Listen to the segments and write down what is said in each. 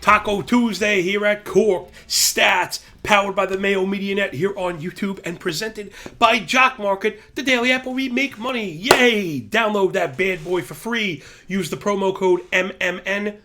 Taco Tuesday here at Cork Stats, powered by the Mayo Media Net here on YouTube and presented by Jock Market, the daily app where we make money. Yay! Download that bad boy for free. Use the promo code MMN.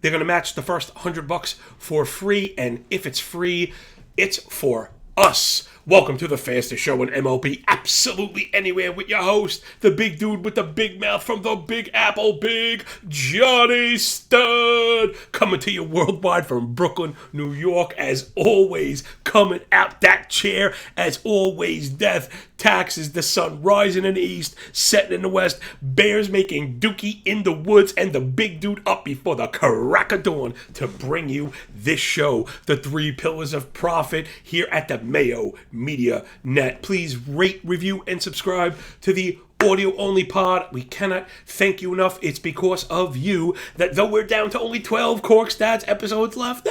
They're going to match the first $100 for free, and if it's free, it's for us. Welcome to the fastest show in MLB, absolutely anywhere, with your host, the big dude with the big mouth from the Big Apple, Big Johnny Stud, coming to you worldwide from Brooklyn, New York, as always, coming out that chair, as always, death, taxes, the sun rising in the east, setting in the west, bears making dookie in the woods, and the big dude up before the crack of dawn to bring you this show, the 3 Pillars of Profit, here at the Mayo Media Net. Please rate, review, and subscribe to the audio-only pod. We cannot thank you enough. It's because of you that though we're down to only 12 Cork Stats episodes left,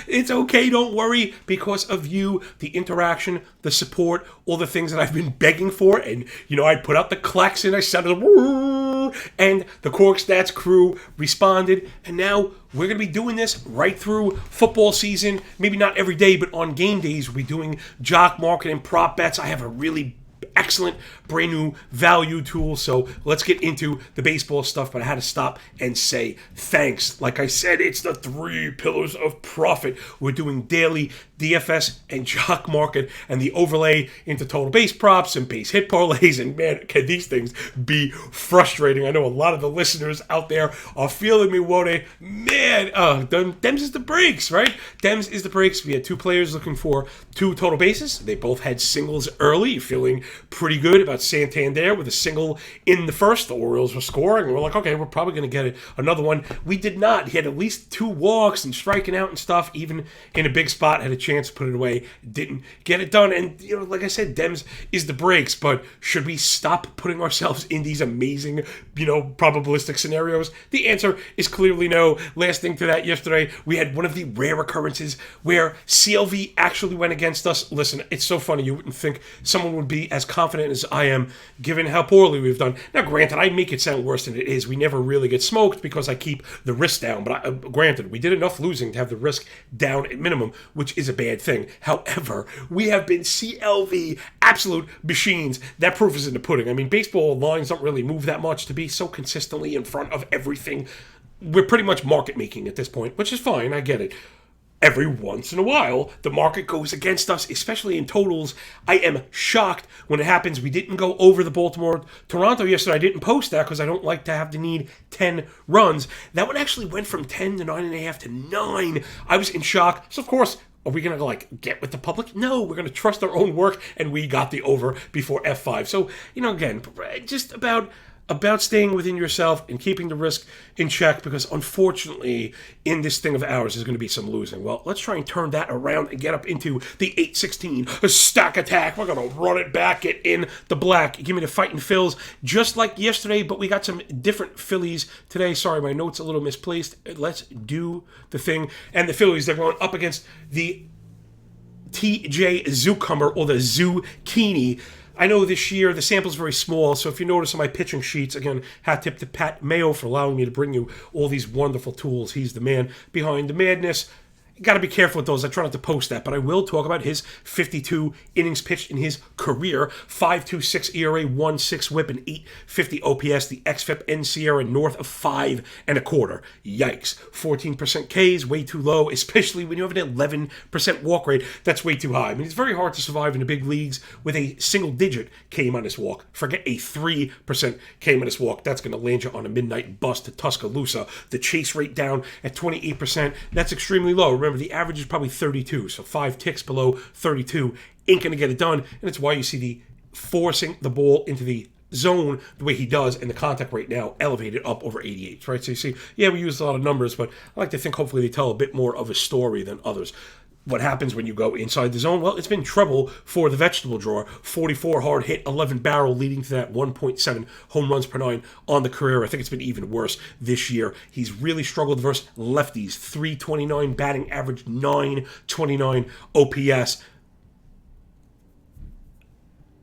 it's okay, don't worry. Because of you, the interaction, the support, all the things that I've been begging for, and I put out the klaxon, I sounded and the Cork Stats crew responded, and now we're going to be doing this right through football season. Maybe not every day, but on game days, we'll be doing Jock Market and prop bets. I have a really excellent brand new value tool, so let's get into the baseball stuff. But I had to stop and say thanks. Like I said, it's the 3 Pillars of Profit. We're doing daily DFS and Jock Market and the overlay into total base props and base hit parlays, and man, can these things be frustrating. I know a lot of the listeners out there are feeling me, Wode. Man, Dems is the breaks, right? Dems is the breaks. We had 2 players looking for 2 total bases. They both had singles early, feeling pretty good about Santander with a single in the first. The Orioles were scoring, and we're like, okay, we're probably going to get another one. We did not. He had at least 2 walks and striking out and stuff, even in a big spot, had a chance to put it away, didn't get it done. And, like I said, Dems is the breaks, but should we stop putting ourselves in these amazing, probabilistic scenarios? The answer is clearly no. Last thing to that, yesterday, we had one of the rare occurrences where CLV actually went against us. Listen, it's so funny. You wouldn't think someone would be as confident as I am, given how poorly we've done. Now, granted, I make it sound worse than it is. We never really get smoked because I keep the risk down. But granted, we did enough losing to have the risk down at minimum, which is a bad thing. However, we have been CLV absolute machines. That proof is in the pudding. I mean, baseball lines don't really move that much to be so consistently in front of everything. We're pretty much market making at this point, which is fine. I get it. Every once in a while, the market goes against us, especially in totals. I am shocked when it happens. We didn't go over the Baltimore-Toronto yesterday. I didn't post that because I don't like to have to need 10 runs. That one actually went from 10 to 9.5 to 9. I was in shock. So, of course, are we going to, get with the public? No, we're going to trust our own work, and we got the over before F5. So, again, just about staying within yourself and keeping the risk in check, because unfortunately in this thing of ours there's going to be some losing. Well, let's try and turn that around and get up into the 816 stack attack. We're going to run it back, get in the black. Give me the fighting Phils, just like yesterday, but we got some different Phillies today. Sorry, my note's a little misplaced. Let's do the thing. And the Phillies, they're going up against the TJ Zucumber, or the Zucchini. I know this year the sample's very small, so if you notice on my pitching sheets, again, hat tip to Pat Mayo for allowing me to bring you all these wonderful tools. He's the man behind the madness. You got to be careful with those. I try not to post that, but I will talk about his 52 innings pitched in his career. 5.26 ERA, 1.6 WHIP, and 8.50 OPS. The xFIP and Sierra north of 5.25. Yikes. 14% Ks, way too low, especially when you have an 11% walk rate. That's way too high. I mean, it's very hard to survive in the big leagues with a single-digit K- walk. Forget a 3% K- walk. That's going to land you on a midnight bus to Tuscaloosa. The chase rate down at 28%. That's extremely low. Remember, the average is probably 32, so 5 ticks below 32 ain't going to get it done, and it's why you see the forcing the ball into the zone the way he does, and the contact rate now elevated up over 88, right? So you see, yeah, we use a lot of numbers, but I like to think hopefully they tell a bit more of a story than others. What happens when you go inside the zone? Well, it's been trouble for the vegetable drawer. 44 hard hit, 11 barrel, leading to that 1.7 home runs per 9 on the career. I think it's been even worse this year. He's really struggled versus lefties. 329 batting average, 929 OPS.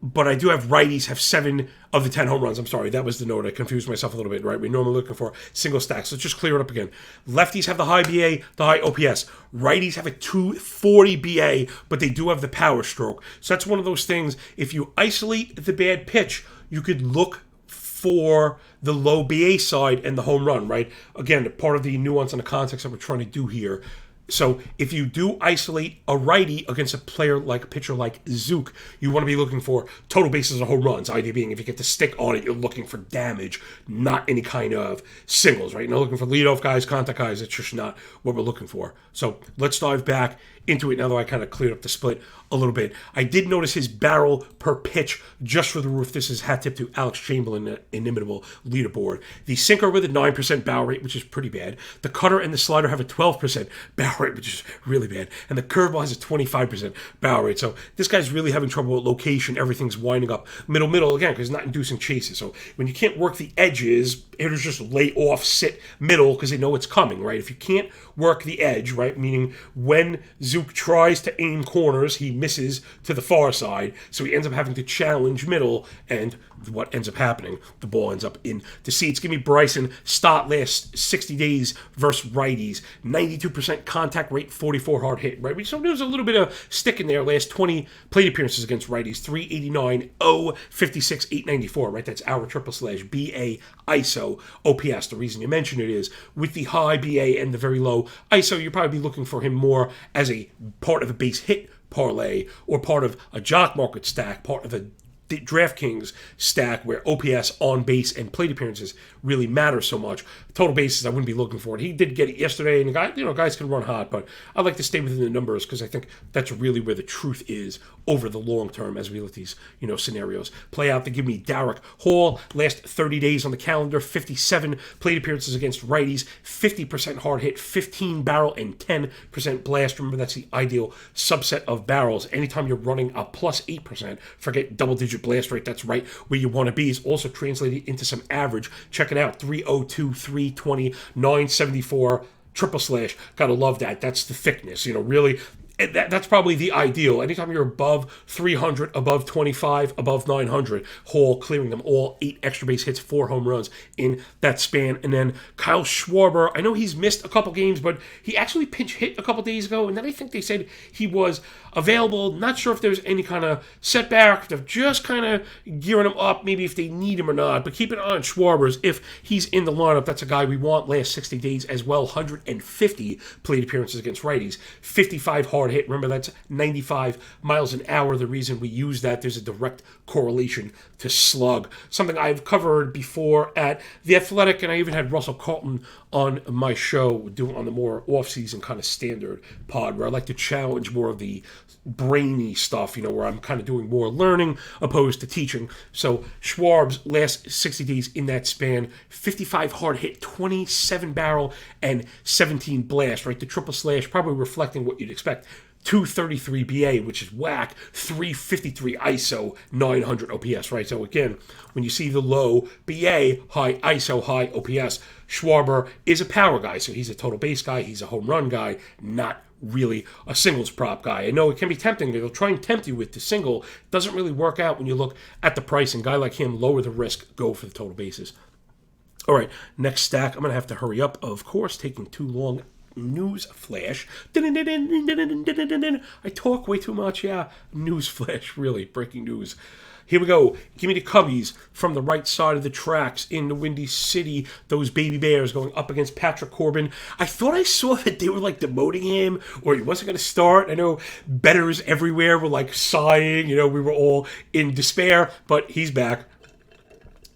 But I do have righties have 7 of the 10 home runs. I'm sorry, that was the note. I confused myself a little bit, right? We're normally looking for single stacks. Let's just clear it up again. Lefties have the high BA, the high OPS. Righties have a 240 BA, but they do have the power stroke. So that's one of those things. If you isolate the bad pitch, you could look for the low BA side and the home run, right? Again, part of the nuance and the context that we're trying to do here. So if you do isolate a righty against a pitcher like Zook, you want to be looking for total bases or home runs. Idea being, if you get the stick on it, you're looking for damage, not any kind of singles, right? You're not looking for leadoff guys, contact guys. It's just not what we're looking for. So let's dive back into it now that I kind of cleared up the split a little bit. I did notice his barrel per pitch just for the roof. This is hat tip to Alex Chamberlain, inimitable leaderboard. The sinker with a 9% barrel rate, which is pretty bad. The cutter and the slider have a 12% barrel rate, which is really bad. And the curveball has a 25% barrel rate. So this guy's really having trouble with location. Everything's winding up middle, again, because it's not inducing chases. So when you can't work the edges, hitters just lay off, sit middle, because they know it's coming, right? If you can't work the edge, right, meaning when Zook tries to aim corners, he misses to the far side, so he ends up having to challenge middle, and what ends up happening, the ball ends up in the seats. Give me Bryson. Stott last 60 days versus righties. 92% contact rate, 44 hard hit, right? So there's a little bit of stick in there. Last 20 plate appearances against righties. 389, 0, 56, 894, right? That's our / BA ISO OPS. The reason you mention it is with the high BA and the very low ISO, you'll probably be looking for him more as a part of a base hit parlay or part of a jock market stack, part of a DraftKings stack where OPS, on base, and plate appearances really matter so much. Total bases, I wouldn't be looking for it. He did get it yesterday, and guys can run hot, but I like to stay within the numbers because I think that's really where the truth is over the long term as we let these scenarios play out. They give me Derek Hall, last 30 days on the calendar, 57 plate appearances against righties, 50% hard hit, 15 barrel, and 10% blast. Remember, that's the ideal subset of barrels. Anytime you're running a plus 8%, forget double-digit blast rate, that's right where you want to be. Is also translated into some average. Check it out, 302, 320, 974, // gotta love that. That's the thickness, really. That's probably the ideal. Anytime you're above 300, above 25, above 900, Hall clearing them all, 8 extra base hits, 4 home runs in that span. And then Kyle Schwarber, I know he's missed a couple games, but he actually pinch hit a couple days ago, and then I think they said he was available. Not sure if there's any kind of setback. They're just kind of gearing him up, maybe if they need him or not. But keep an eye on Schwarber's if he's in the lineup. That's a guy we want last 60 days as well. 150 plate appearances against righties, 55 hard hit. Remember, that's 95 miles an hour. The reason we use that, there's a direct correlation to slug. Something I've covered before at The Athletic, and I even had Russell Carlton on my show doing on the more off-season kind of standard pod, where I like to challenge more of the brainy stuff, where I'm kind of doing more learning opposed to teaching. So Schwab's last 60 days in that span, 55 hard hit, 27 barrel, and 17 blast, right? The / probably reflecting what you'd expect. 233 BA, which is whack, 353 ISO, 900 OPS, right? So again, when you see the low BA, high ISO, high OPS, Schwarber is a power guy, so he's a total base guy, he's a home run guy, not really a singles prop guy. I know it can be tempting. They'll try and tempt you with the single. Doesn't really work out when you look at the price, and a guy like him, lower the risk, go for the total bases. All right, next stack. I'm going to have to hurry up, of course, taking too long. News flash. I talk way too much. Yeah, news flash. Really, breaking news. Here we go. Give me the Cubbies from the right side of the tracks in the Windy City. Those baby bears going up against Patrick Corbin. I thought I saw that they were demoting him, or he wasn't going to start. I know bettors everywhere were sighing. We were all in despair, but he's back.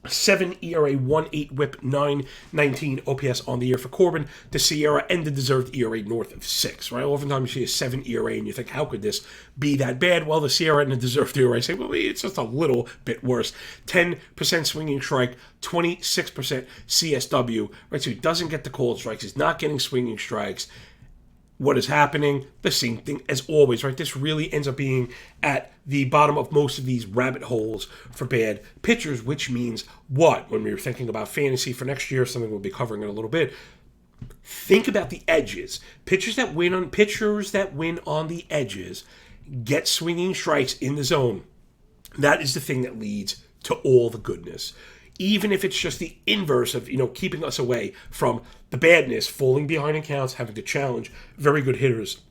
7 ERA, 1.8 whip, 9.19 OPS on the year for Corbin, the Sierra, and the deserved ERA north of 6, right? Oftentimes you see a 7 ERA and you think, how could this be that bad? Well, the Sierra and the deserved ERA say, well, it's just a little bit worse. 10% swinging strike, 26% CSW, right? So he doesn't get the called strikes. He's not getting swinging strikes. What is happening? The same thing as always, right? This really ends up being at the bottom of most of these rabbit holes for bad pitchers, which means what? When we were thinking about fantasy for next year, something we'll be covering in a little bit, think about the edges. Pitchers that win on the edges get swinging strikes in the zone. That is the thing that leads to all the goodness. Even if it's just the inverse of, keeping us away from the badness, falling behind in counts, having to challenge very good hitters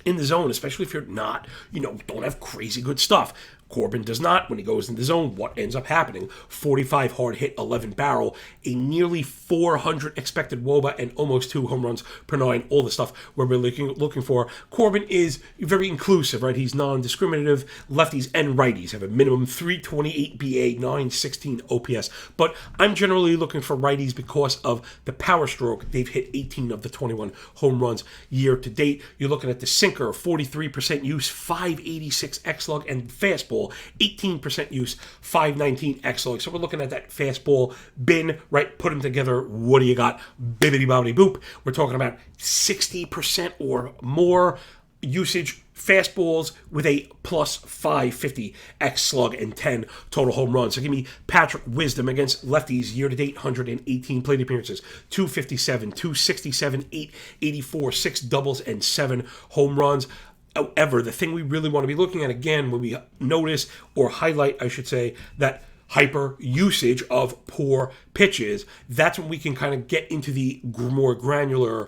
in the zone, especially if you're not, don't have crazy good stuff. Corbin does not when he goes in the zone. What ends up happening? 45 hard hit, 11 barrel, a nearly 400 expected WOBA, and almost 2 home runs per 9. All the stuff we're looking for. Corbin is very inclusive, right? He's non-discriminative. Lefties and righties have a minimum 328 BA, 916 OPS. But I'm generally looking for righties because of the power stroke. They've hit 18 of the 21 home runs year to date. You're looking at the sinker, 43% use, 586 X-Lug, and fastball, 18% use, 519 X-Lug. So we're looking at that fastball bin, right? Put them together. What do you got? Bibbidi bobbidi boop. We're talking about 60% or more usage fastballs with a plus 550 X-Slug and 10 total home runs. So give me Patrick Wisdom against lefties year-to-date, 118 plate appearances, 257, 267, 884, 6 doubles, and 7 home runs. However, the thing we really want to be looking at, again, when we notice or highlight, I should say, that hyper usage of poor pitches, that's when we can kind of get into the more granular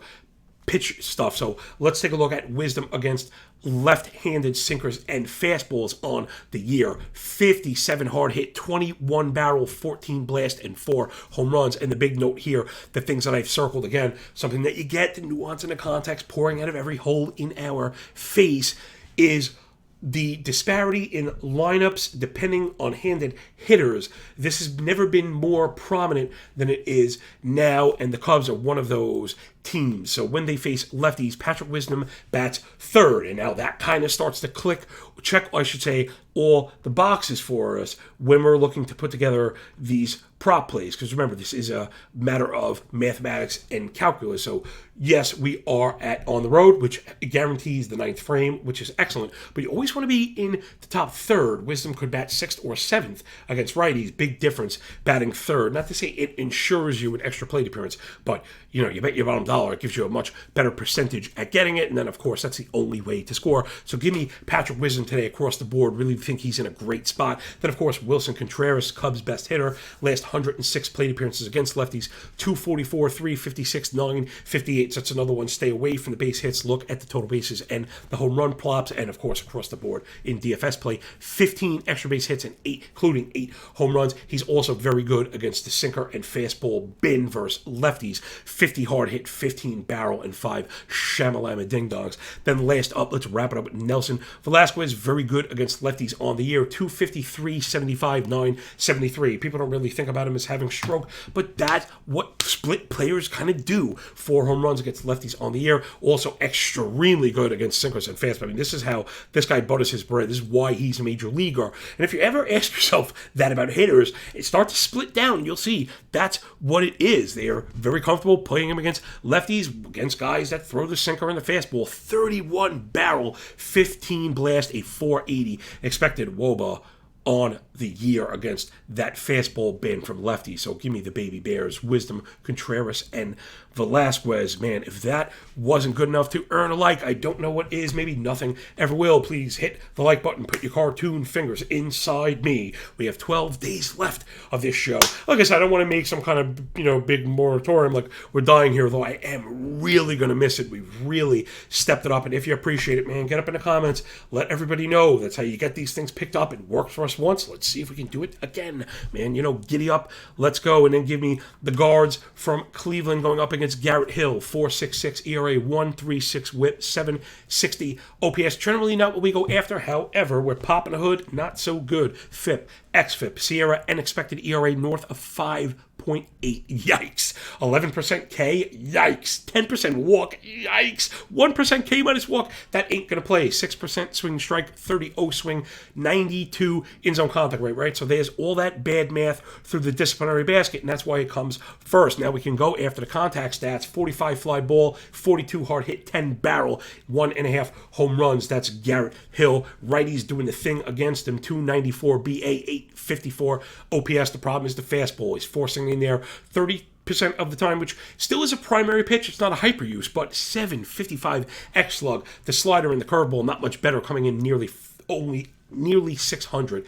pitch stuff. So let's take a look at Wisdom against left-handed sinkers and fastballs on the year. 57 hard hit, 21 barrel, 14 blast, and 4 home runs. And the big note here, the things that I've circled, again, something that you get, the nuance and the context pouring out of every hole in our face, is the disparity in lineups depending on handed hitters. This has never been more prominent than it is now, and the Cubs are one of those teams. So when they face lefties, Patrick Wisdom bats third, and now that kind of starts to check, I should say, all the boxes for us when we're looking to put together these prop plays. Because remember, this is a matter of mathematics and calculus. So yes, we are on the road, which guarantees the 9th frame, which is excellent. But you always want to be in the top third. Wisdom could bat 6th or 7th against righties. Big difference batting third. Not to say it ensures you an extra plate appearance, but you bet your bottom dollar, it gives you a much better percentage at getting it. And then, of course, that's the only way to score. So give me Patrick Wisdom today across the board. Really think he's in a great spot. Then, of course, Wilson Contreras, Cubs' best hitter, last 106 plate appearances against lefties, 244, 356, 958. So that's another one. Stay away from the base hits. Look at the total bases and the home run plops. And, of course, across the board in DFS play, 15 extra base hits and 8, including 8 home runs. He's also very good against the sinker and fastball bin versus lefties. 50 hard hit, 15 barrel, and 5 shamalama ding-dongs. Then last up, let's wrap it up with Nelson Velasquez. Very good against lefties on the year. 253, 75, 9, 73. People don't really think about him as having stroke, but that's what split players kind of do. 4 home runs against lefties on the year. Also extremely good against sinkers and fastball. I mean, this is how this guy butters his bread. This is why he's a major leaguer. And if you ever ask yourself that about hitters, start to split down. You'll see that's what it is. They are very comfortable playing him against lefties, against guys that throw the sinker and the fastball. 31 barrel, 15 blast, a 480 expected WOBA on the year against that fastball bin from lefties. So give me the baby bears, Wisdom, Contreras, and Velasquez. Man, if that wasn't good enough to earn a like, I don't know what is. Maybe nothing ever will. Please hit the like button. Put your cartoon fingers inside me. We have 12 days left of this show. Like I said, I don't want to make some kind of, big moratorium like we're dying here, though I am really going to miss it. We've really stepped it up. And if you appreciate it, man, get up in the comments. Let everybody know. That's how you get these things picked up. It worked for us once. Let's see if we can do it again. Man, giddy up. Let's go. And then give me the guards from Cleveland going up against Garrett Hill. 4.66 ERA, 1.36 whip, 7.60 OPS. Generally not what we go after. However, we're popping the hood. Not so good. FIP, XFIP, Sierra, and expected ERA north of 5.8. Yikes. 11% K. Yikes. 10% walk. Yikes. 1% K minus walk. That ain't going to play. 6% swing strike. 30 O swing. 92 in-zone contact rate, right? So there's all that bad math through the disciplinary basket, and that's why it comes first. Now we can go after the contact stats. 45 fly ball. 42 hard hit. 10 barrel. 1.5 home runs. That's Garrett Hill. Righties doing the thing against him. 294 BA. 854 OPS. The problem is the fastball. He's forcing in there 30% of the time, which still is a primary pitch. It's not a hyper use, but 7.55 X-Slug. The slider and the curveball not much better, coming in nearly only nearly 600,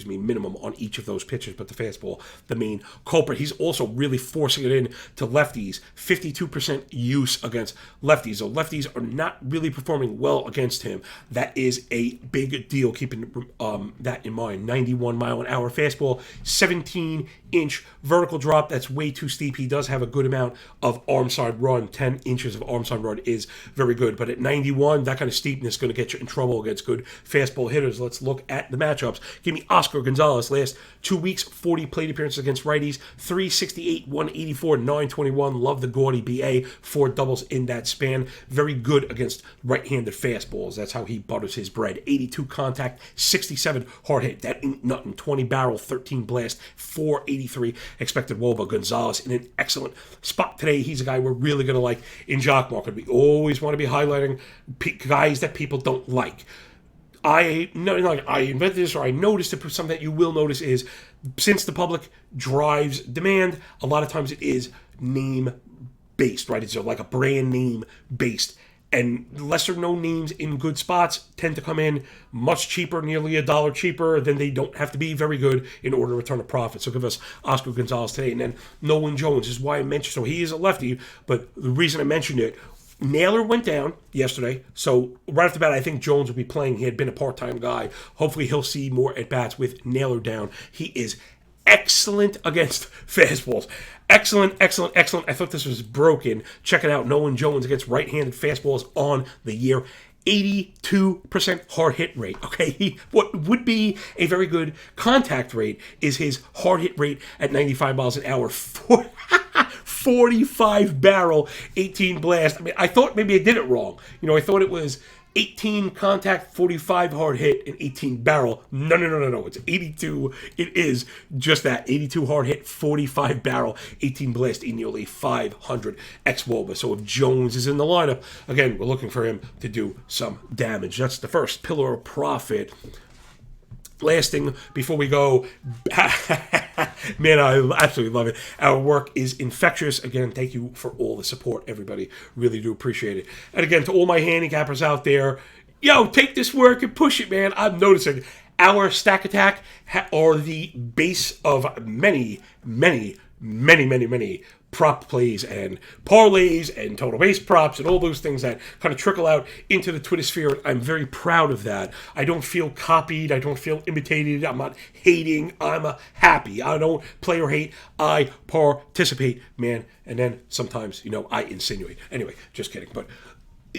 minimum on each of those pitches, but the fastball, the main culprit. He's also really forcing it in to lefties, 52% use against lefties. So lefties are not really performing well against him. That is a big deal, keeping that in mind. 91 mile an hour fastball, 17-inch vertical drop. That's way too steep. He does have a good amount of arm side run. 10 inches of arm side run is very good, but at 91, that kind of steepness is going to get you in trouble against good fastball hitters. Let's look at the matchups. Give me Oscar Gonzalez. Last 2 weeks, 40 plate appearances against righties, 368, 184, 921. Love the gaudy BA, 4 doubles in that span. Very good against right-handed fastballs. That's how he butters his bread. 82 contact, 67 hard hit. That ain't nothing. 20 barrel, 13 blast, 483 expected WOBA. Gonzalez in an excellent spot today. He's a guy we're really going to like in Jock Market. We always want to be highlighting guys that people don't like. I invented this, or I noticed it. Something that you will notice is, since the public drives demand, a lot of times it is name based, right? It's like a brand name based, and lesser known names in good spots tend to come in much cheaper, nearly $1 cheaper. Then they don't have to be very good in order to return a profit. So give us Oscar Gonzalez today, and then Nolan Jones is why I mentioned. So he is a lefty, but the reason I mentioned it, Naylor went down yesterday, so right off the bat, I think Jones will be playing. He had been a part-time guy. Hopefully, he'll see more at-bats with Naylor down. He is excellent against fastballs. Excellent. I thought this was broken. Check it out. Nolan Jones against right-handed fastballs on the year. 82% hard hit rate. Okay, what would be a very good contact rate is his hard hit rate at 95 miles an hour. 45 barrel, 18 blast. I mean, I thought maybe I did it wrong. I thought it was 18 contact, 45 hard hit, and 18 barrel. No. It's 82. It is just that. 82 hard hit, 45 barrel, 18 blast, in nearly 500 ex-WOBA. So if Jones is in the lineup, again, we're looking for him to do some damage. That's the first pillar of profit. Last thing before we go, man, I absolutely love it. Our work is infectious. Again, thank you for all the support, everybody. Really do appreciate it. And again, to all my handicappers out there, take this work and push it, man. I'm noticing our Stack Attack are the base of many prop plays and parlays and total base props and all those things that kind of trickle out into the Twitter sphere. I'm very proud of that. I don't feel copied. I don't feel imitated. I'm not hating. I'm happy. I don't play or hate. I participate, man. And then sometimes, I insinuate. Anyway, just kidding. But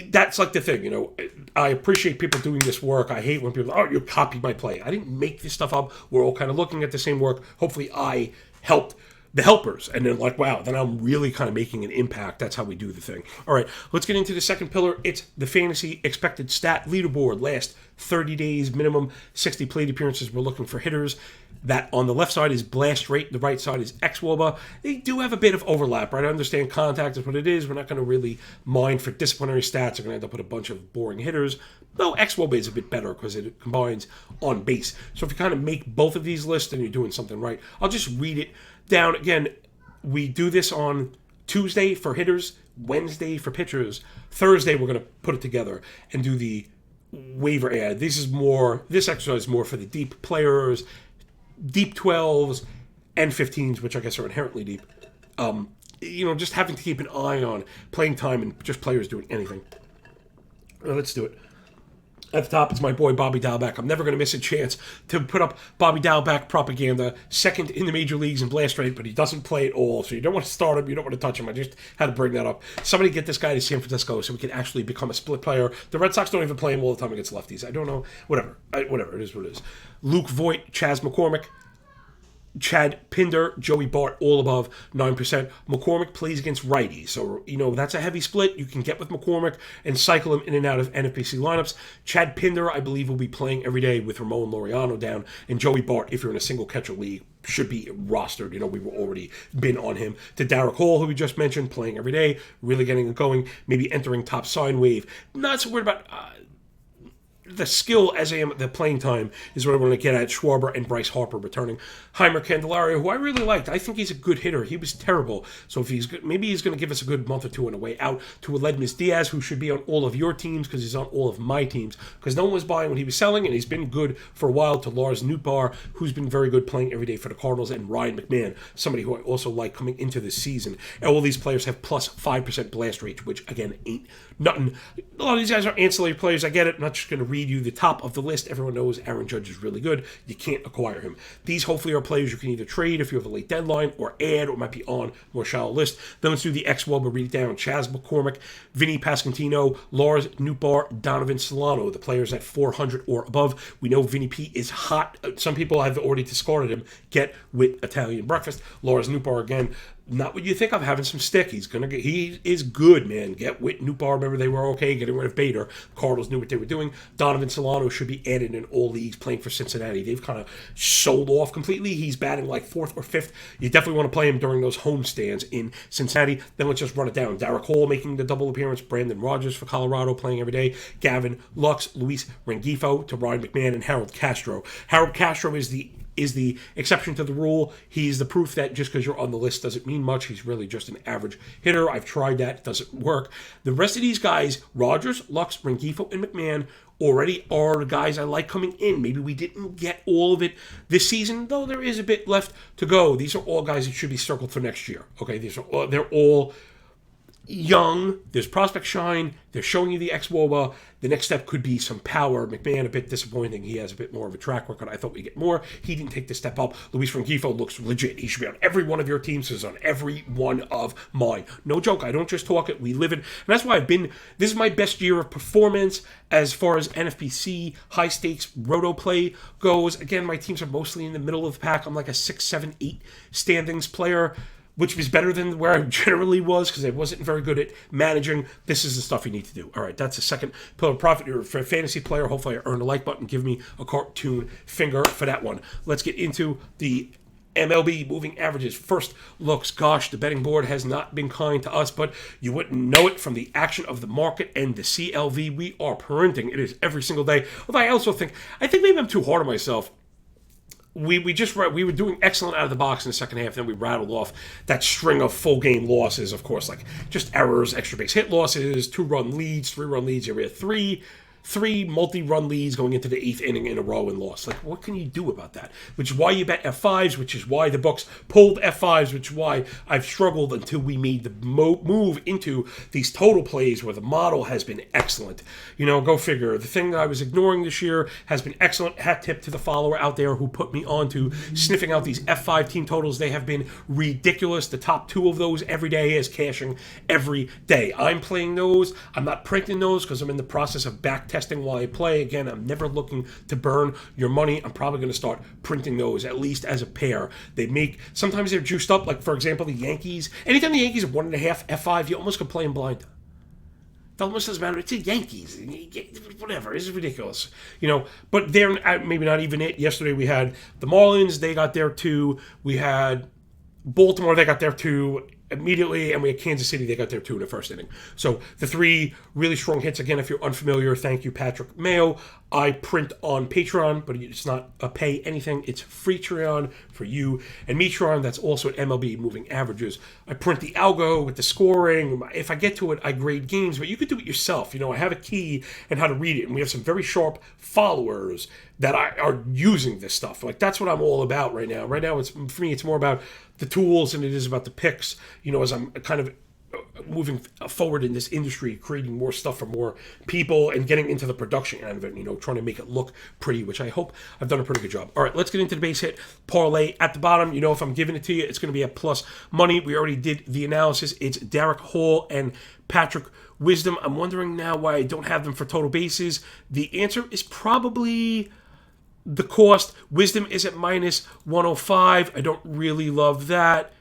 that's like the thing, I appreciate people doing this work. I hate when people, you copied my play. I didn't make this stuff up. We're all kind of looking at the same work. Hopefully I helped the helpers, and then wow, then I'm really kind of making an impact. That's how we do the thing. All right, let's get into the second pillar. It's the fantasy expected stat leaderboard. Last 30 days, minimum 60 plate appearances. We're looking for hitters. That on the left side is blast rate, the right side is ex-WOBA. They do have a bit of overlap, right? I understand contact is what it is. We're not going to really mine for disciplinary stats. We're going to end up with a bunch of boring hitters. Though ex-WOBA is a bit better because it combines on base. So if you kind of make both of these lists, then you're doing something right. I'll just read it down. Again, we do this on Tuesday for hitters, Wednesday for pitchers. Thursday, we're going to put it together and do the waiver ad. This exercise is more for the deep players, deep 12s and 15s, which I guess are inherently deep. Just having to keep an eye on playing time and just players doing anything. Let's do it. At the top, it's my boy Bobby Dalbec. I'm never going to miss a chance to put up Bobby Dalbec propaganda. Second in the major leagues in blast rate, but he doesn't play at all. So you don't want to start him. You don't want to touch him. I just had to bring that up. Somebody get this guy to San Francisco so we can actually become a split player. The Red Sox don't even play him all the time against lefties. I don't know. Whatever. It is what it is. Luke Voigt, Chas McCormick, Chad Pinder, Joey Bart, all above 9%. McCormick plays against righties. So, that's a heavy split. You can get with McCormick and cycle him in and out of NFBC lineups. Chad Pinder, I believe, will be playing every day with Ramon Laureano down. And Joey Bart, if you're in a single catcher league, should be rostered. We were already been on him. To Derek Hall, who we just mentioned, playing every day, really getting it going, maybe entering top sine wave. Not so worried about the skill as I am the playing time is what I want to get at. Schwarber and Bryce Harper returning. Heimer Candelario, who I really liked. I think he's a good hitter. He was terrible. So if he's good, maybe he's going to give us a good month or two on the way out. To Aledmus Diaz, who should be on all of your teams because he's on all of my teams. Because no one was buying what he was selling, and he's been good for a while. To Lars Nootbaar, who's been very good playing every day for the Cardinals. And Ryan McMahon, somebody who I also like coming into this season. And all these players have plus 5% blast rate, which again ain't nothing. A lot of these guys are ancillary players. I get it. I'm not just going to read you the top of the list. Everyone knows Aaron Judge is really good. You can't acquire him. These hopefully are players you can either trade if you have a late deadline or add or might be on a more shallow list. Then let's do the X-Wub. We'll read it down. Chaz McCormick, Vinny Pascantino, Lars Nootbaar, Donovan Solano, the players at 400 or above. We know Vinny P is hot. Some people have already discarded him. Get with Italian breakfast. Lars Nootbaar again. Not what you think of, having some stick. He is good, man. Get with Nootbaar. Remember, they were okay getting rid of Bader. Cardinals knew what they were doing. Donovan Solano should be added in all leagues playing for Cincinnati. They've kind of sold off completely. He's batting like 4th or 5th. You definitely want to play him during those home stands in Cincinnati. Then let's just run it down. Derek Hall making the double appearance. Brandon Rogers for Colorado playing every day. Gavin Lux, Luis Rengifo to Ryan McMahon, and Harold Castro. Harold Castro is the exception to the rule. He's the proof that just because you're on the list doesn't mean much. He's really just an average hitter. I've tried that. It doesn't work. The rest of these guys, Rogers, Lux, Rengifo, and McMahon, already are the guys I like coming in. Maybe we didn't get all of it this season, though there is a bit left to go. These are all guys that should be circled for next year. Okay, they're all young. There's prospect shine. They're showing you the ex-WOBA. The next step could be some power. McMahon, a bit disappointing. He has a bit more of a track record. I thought we'd get more. He didn't take the step up. Luis Rengifo looks legit. He should be on every one of your teams. He's on every one of mine. No joke. I don't just talk it. We live it. And that's why this is my best year of performance as far as NFBC, high stakes, roto play goes. Again, my teams are mostly in the middle of the pack. I'm like a 6, 7, 8 standings player, which was better than where I generally was because I wasn't very good at managing. This is the stuff you need to do. All right, that's the second pillar of profit. You're a fantasy player. Hopefully I earned a like button. Give me a cartoon finger for that one. Let's get into the MLB moving averages. First looks, gosh, the betting board has not been kind to us, but you wouldn't know it from the action of the market and the CLV we are printing. It is every single day. Although I think maybe I'm too hard on myself. We were doing excellent out of the box in the second half. Then we rattled off that string of full game losses, of course, like just errors, extra base hit losses, 2-run leads, 3-run leads. We had three multi-run leads going into the 8th inning in a row and lost. Like, what can you do about that? Which is why you bet F5s, which is why the books pulled F5s, which is why I've struggled until we made the move into these total plays where the model has been excellent. Go figure. The thing that I was ignoring this year has been excellent. Hat tip to the follower out there who put me on to sniffing out these F5 team totals. They have been ridiculous. The top 2 of those every day is cashing every day. I'm playing those. I'm not printing those because I'm in the process of back testing while I play. Again, I'm never looking to burn your money. I'm probably going to start printing those at least as a pair. Sometimes they're juiced up, like for example the Yankees. Anytime the Yankees are 1.5 F5, you almost can play them blind. That almost doesn't matter. It's the Yankees. Whatever. It's ridiculous. But they're maybe not even it. Yesterday we had the Marlins. They got there too. We had Baltimore. They got there too immediately, and we had Kansas City. They got there too in the first inning. So the 3 really strong hits. Again, if you're unfamiliar, thank you, Patrick Mayo. I print on Patreon, but it's not a pay anything. It's free Patreon for you and Metron. That's also at MLB Moving Averages. I print the algo with the scoring. If I get to it, I grade games, but you could do it yourself. I have a key and how to read it, and we have some very sharp followers that are using this stuff. Like, that's what I'm all about right now. Right now, for me, it's more about the tools than it is about the picks. As I'm kind of moving forward in this industry, creating more stuff for more people and getting into the production end of it, trying to make it look pretty, which I hope I've done a pretty good job. All right, let's get into the base hit parlay at the bottom. If I'm giving it to you, it's going to be at plus money. We already did the analysis. It's Derek Hall and Patrick Wisdom. I'm wondering now why I don't have them for total bases. The answer is probably the cost. Wisdom is at minus 105. I don't really love that.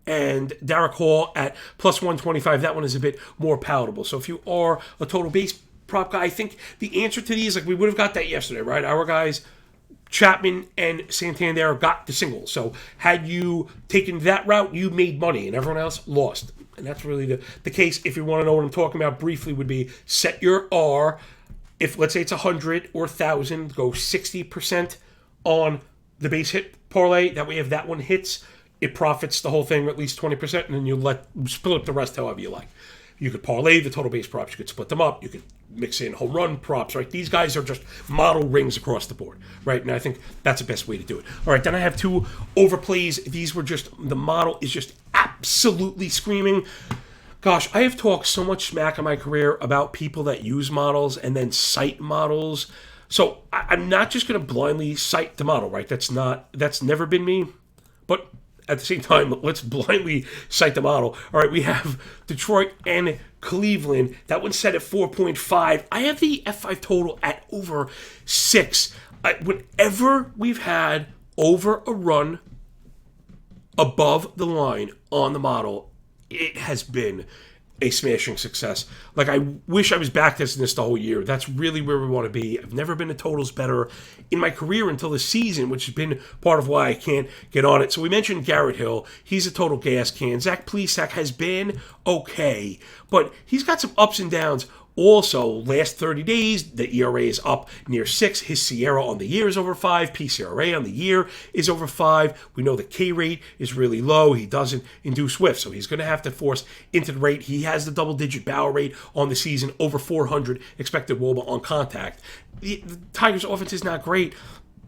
And Derek Hall at plus 125. That one is a bit more palatable. So if you are a total base prop guy, I think the answer to these, like we would have got that yesterday, right? Our guys Chapman and Santander got the single. So had you taken that route, you made money, and everyone else lost. And that's really the case. If you want to know what I'm talking about briefly, would be set your R. If, let's say it's 100 or 1,000, go 60% on the base hit parlay. That way, if that one hits, it profits the whole thing, at least 20%, and then you split up the rest however you like. You could parlay the total base props. You could split them up. You could mix in home run props, right? These guys are just model rings across the board, right? And I think that's the best way to do it. All right, then I have two overplays. These were just, the model is just absolutely screaming. Gosh, I have talked so much smack in my career about people that use models and then cite models. So I'm not just going to blindly cite the model, right? That's never been me. But at the same time, let's blindly cite the model. All right, we have Detroit and Cleveland. That one's set at 4.5. I have the F5 total at over 6. Whenever we've had over a run above the line on the model, it has been a smashing success. Like, I wish I was back this the whole year. That's really where we want to be. I've never been a totals better in my career until this season, which has been part of why I can't get on it. So we mentioned Garrett Hill. He's a total gas can. Zach Plesac has been okay, but he's got some ups and downs. Also, last 30 days, the ERA is up near 6. His Sierra on the year is over 5. PCRA on the year is over 5. We know the K rate is really low. He doesn't induce whiff, so he's going to have to force into the rate. He has the double-digit barrel rate on the season, over 400 expected WOBA on contact. The Tigers' offense is not great,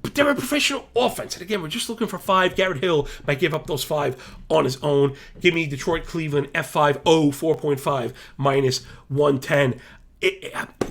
but they're a professional offense. And again, we're just looking for 5. Garrett Hill might give up those 5 on his own. Give me Detroit, Cleveland, F5, 4.5, minus 110.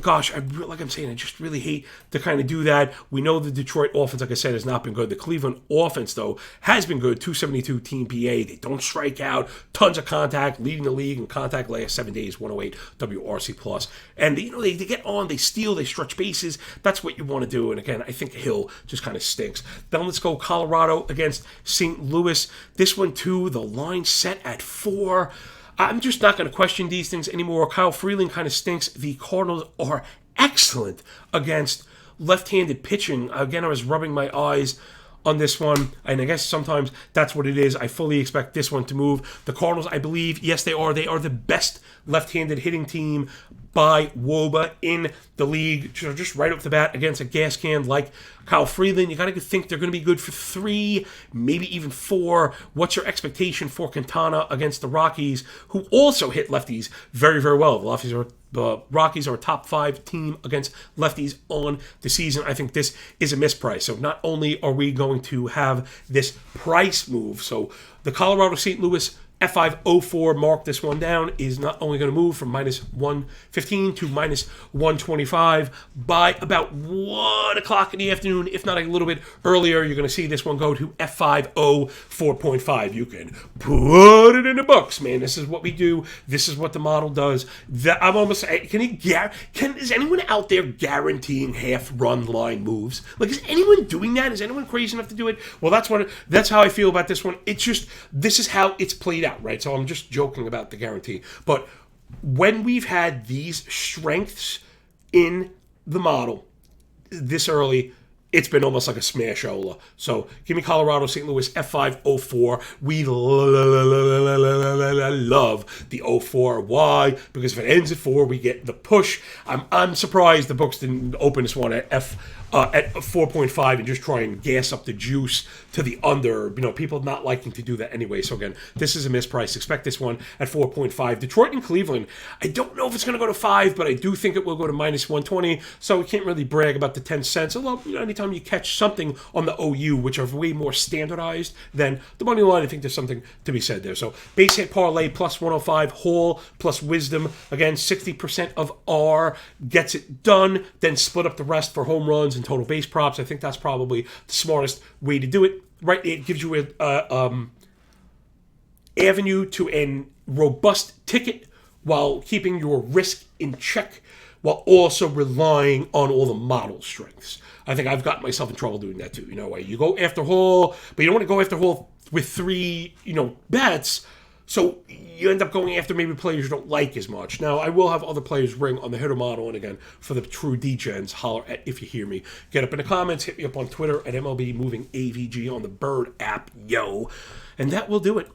Gosh, like I'm saying, I just really hate to kind of do that. We know the Detroit offense, like I said, has not been good. The Cleveland offense, though, has been good. 272 team PA. They don't strike out. Tons of contact, leading the league in contact last 7 days, 108 WRC plus. And they get on, they steal, they stretch bases. That's what you want to do. And again, I think Hill just kind of stinks. Then let's go Colorado against St. Louis. This one too, the line set at 4. I'm just not going to question these things anymore. Kyle Freeland kind of stinks. The Cardinals are excellent against left-handed pitching. Again, I was rubbing my eyes on this one, and I guess sometimes that's what it is. I fully expect this one to move. The Cardinals, I believe, yes, they are. They are the best left-handed hitting team by WOBA in the league. Just right off the bat against a gas can like Kyle Freeland, you got to think they're going to be good for 3, maybe even 4. What's your expectation for Quintana against the Rockies, who also hit lefties very, very well? The Rockies are a top 5 team against lefties on the season. I think this is a misprice. So not only are we going to have this price move, so the Colorado St. Louis F504, mark this one down, is not only going to move from minus 115 to minus 125 by about 1 o'clock in the afternoon, if not a little bit earlier. You're going to see this one go to F50 4.5. You can put it in the books, man. This is what we do. This is what the model does. I'm almost, is anyone out there guaranteeing half-run line moves? Like, is anyone doing that? Is anyone crazy enough to do it? Well, that's how I feel about this one. It's just, this is how it's played out, right? So I'm just joking about the guarantee. But when we've had these strengths in the model this early, it's been almost like a smash-ola. So give me Colorado, St. Louis, F504. We love the 04. Why? Because if it ends at 4, we get the push. I'm surprised the books didn't open this one at 4.5 and just try and gas up the juice to the under. People not liking to do that anyway. So again, this is a misprice. Expect this one at 4.5. Detroit and Cleveland, I don't know if it's going to go to 5, but I do think it will go to minus 120. So we can't really brag about the 10 cents. Although, anytime you catch something on the OU, which are way more standardized than the money line, I think there's something to be said there. So base hit parlay plus 105, Hall plus Wisdom. Again, 60% of R gets it done. Then split up the rest for home runs and total base props. I think that's probably the smartest way to do it. Right, it gives you a avenue to a robust ticket while keeping your risk in check, while also relying on all the model strengths. I think I've gotten myself in trouble doing that too. You go after Hall, but you don't want to go after Hall with 3, bets. So you end up going after maybe players you don't like as much. Now, I will have other players ring on the hitter model, and again, for the true degens, holler at if you hear me. Get up in the comments, hit me up on Twitter at MLB Moving AVG on the Bird app, yo. And that will do it.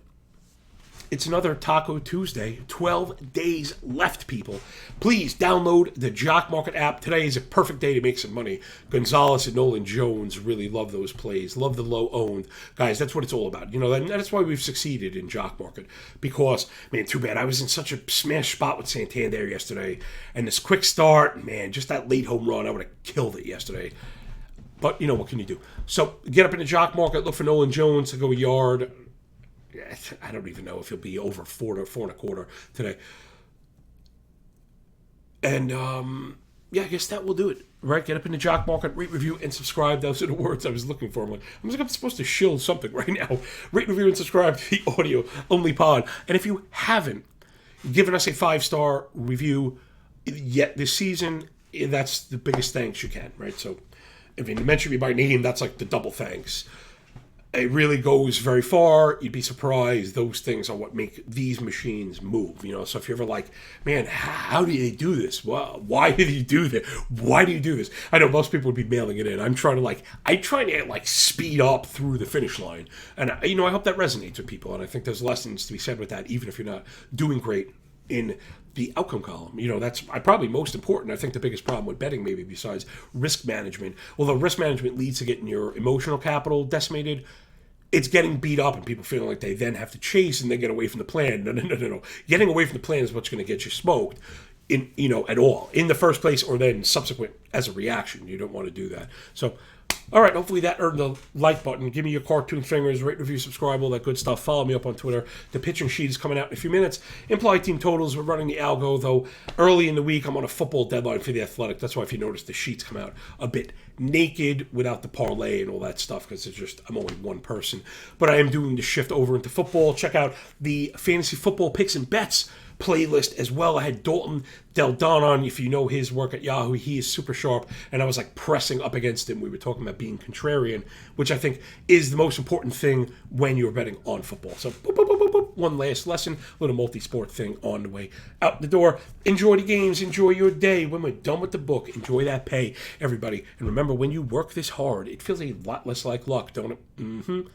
It's another Taco Tuesday. 12 days left, people. Please download the Jock Market app. Today is a perfect day to make some money. Gonzalez and Nolan Jones really love those plays. Love the low owned. Guys, that's what it's all about. You know, and that's why we've succeeded in Jock Market. Because, man, too bad. I was in such a smash spot with Santander yesterday. And this quick start, man, just that late home run, I would have killed it yesterday. But, you know, what can you do? So, get up in the Jock Market. Look for Nolan Jones to go a yard. I don't even know if he'll be over 4.25 today. And, I guess that will do it. Right? Get up in the Jock Market, rate, review, and subscribe. Those are the words I was looking for. I'm supposed to shill something right now. Rate, review, and subscribe to the audio-only pod. And if you haven't given us a 5-star review yet this season, that's the biggest thanks you can, right? So, if you mention me by name, that's like the double thanks. It really goes very far. You'd be surprised. Those things are what make these machines move. You know, so if you're ever like, man, how do they do this? Well, why did you do that? Why do you do this? I know most people would be mailing it in. I'm trying to speed up through the finish line. And, I hope that resonates with people. And I think there's lessons to be said with that, even if you're not doing great in the outcome column. You know, that's probably most important. I think the biggest problem with betting, maybe besides risk management, although risk management leads to getting your emotional capital decimated, it's getting beat up and people feeling like they then have to chase and then get away from the plan. No. Getting away from the plan is what's going to get you smoked at all in the first place or then subsequent as a reaction. You don't want to do that. So, all right, hopefully that earned the like button. Give me your cartoon fingers, rate, review, subscribe, all that good stuff. Follow me up on Twitter. The pitching sheet is coming out in a few minutes. Implied team totals, we're running the algo, though early in the week I'm on a football deadline for the Athletic. That's why if you notice the sheets come out a bit naked without the parlay and all that stuff because I'm only one person. But I am doing the shift over into football. Check out the fantasy football picks and bets playlist as well. I had Dalton Del Don on. If you know his work at Yahoo, he is super sharp, and I was like pressing up against him. We were talking about being contrarian, which I think is the most important thing when you're betting on football. So boop, boop, boop, boop, boop. One last lesson, a little multi-sport thing on the way out the door. Enjoy the games, enjoy your day. When we're done with the book, enjoy that pay, everybody. And remember, when you work this hard, it feels a lot less like luck, don't it?